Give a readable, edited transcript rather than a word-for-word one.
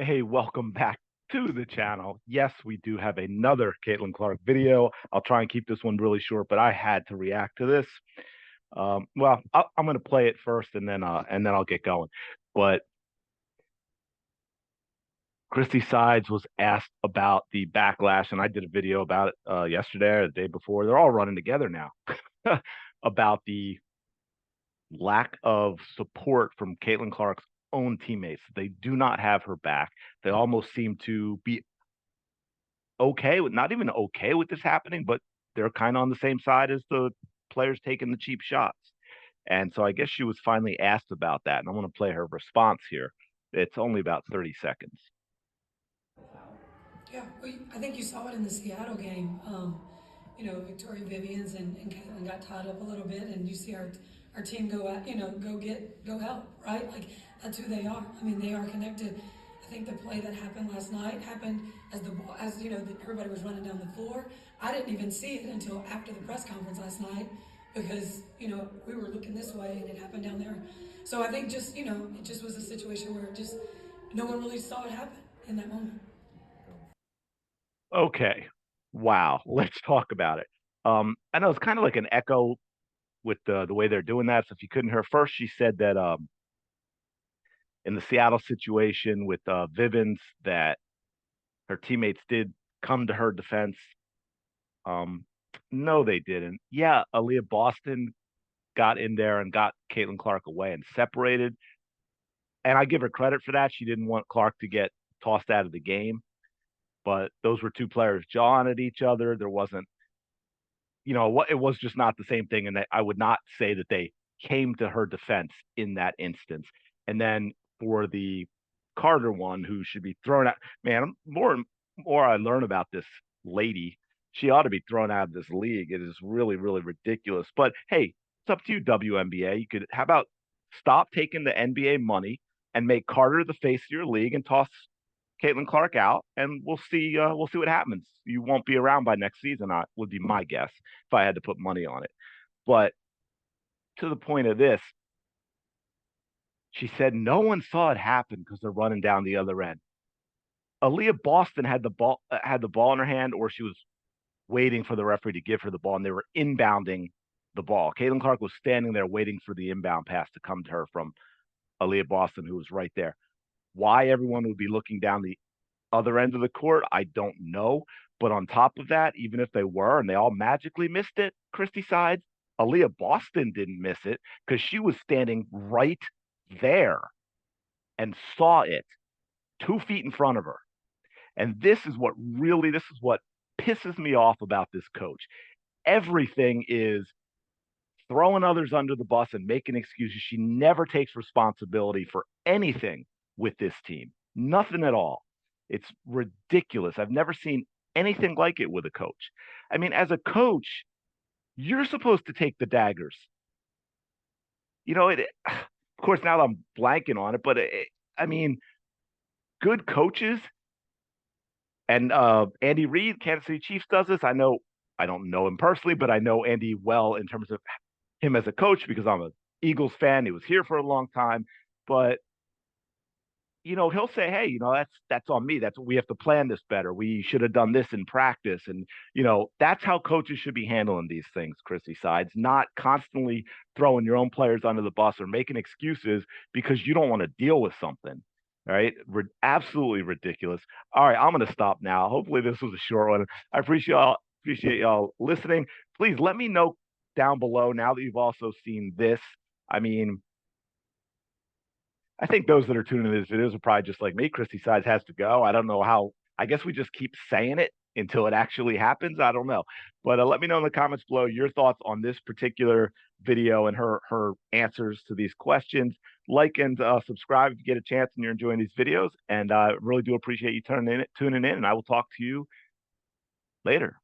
Hey, welcome back to the channel. Yes, we do have another Caitlin Clark video. I'll try and keep this one really short, but I had to react to this. I'm going to play it first, and then I'll get going. But Christy Sides was asked about the backlash, and I did a video about it yesterday or the day before. They're all running together now about the lack of support from Caitlin Clark's own teammates. They do not have her back. They almost seem to be okay with not even okay with this happening, but they're kind of on the same side as the players taking the cheap shots. And so I guess she was finally asked about that. And I want to play her response here. It's only about 30 seconds. Yeah, I think you saw it in the Seattle game. Victoria Vivians and Caitlin got tied up a little bit, and you see our team go out, go help, right? Like that's who they are. I mean, they are connected. I think the play that happened last night happened as the ball, everybody was running down the floor. I didn't even see it until after the press conference last night because we were looking this way and it happened down there. So I think it just was a situation where just no one really saw it happen in that moment. Okay. Wow. Let's talk about it. I know it's kind of like an echo with the way they're doing that. So if you couldn't hear first, she said that in the Seattle situation with Vivens, that her teammates did come to her defense. Um, no, they didn't. Yeah, Aaliyah Boston got in there and got Caitlin Clark away and separated. And I give her credit for that. She didn't want Clark to get tossed out of the game, but those were two players jawing at each other. There wasn't, what it was just not the same thing. And I would not say that they came to her defense in that instance. And then for the Carter one, who should be thrown out, man, more and more I learn about this lady, she ought to be thrown out of this league. It is really, really ridiculous. But hey, it's up to you, WNBA. How about stop taking the NBA money and make Carter the face of your league and toss Caitlin Clark out, and we'll see what happens. You won't be around by next season, would be my guess if I had to put money on it. But to the point of this, she said no one saw it happen because they're running down the other end. Aaliyah Boston had the ball in her hand, or she was waiting for the referee to give her the ball, and they were inbounding the ball. Caitlin Clark was standing there waiting for the inbound pass to come to her from Aaliyah Boston, who was right there. Why everyone would be looking down the other end of the court, I don't know. But on top of that, even if they were and they all magically missed it, Christy Sides, Aaliyah Boston didn't miss it because she was standing right there and saw it 2 feet in front of her. And this is what pisses me off about this coach. Everything is throwing others under the bus and making excuses. She never takes responsibility for anything with this team. Nothing at all. It's ridiculous. I've never seen anything like it with a coach. I mean, as a coach, you're supposed to take the daggers. Of course, now I'm blanking on it, but I mean, good coaches and Andy Reid, Kansas City Chiefs does this. I don't know him personally, but I know Andy well in terms of him as a coach because I'm an Eagles fan. He was here for a long time, but he'll say, "Hey, that's on me. We have to plan this better. We should have done this in practice." And that's how coaches should be handling these things, Chrissy Sides, not constantly throwing your own players under the bus or making excuses because you don't want to deal with something. All right, absolutely ridiculous. All right, I'm going to stop now. Hopefully, this was a short one. I appreciate y'all listening. Please let me know down below now that you've also seen this. I mean, I think those that are tuning into this videos are probably just like me. Christy Sides has to go. I don't know how. I guess we just keep saying it until it actually happens. I don't know. But let me know in the comments below your thoughts on this particular video and her answers to these questions. Like and subscribe if you get a chance and you're enjoying these videos. And I really do appreciate you tuning in. And I will talk to you later.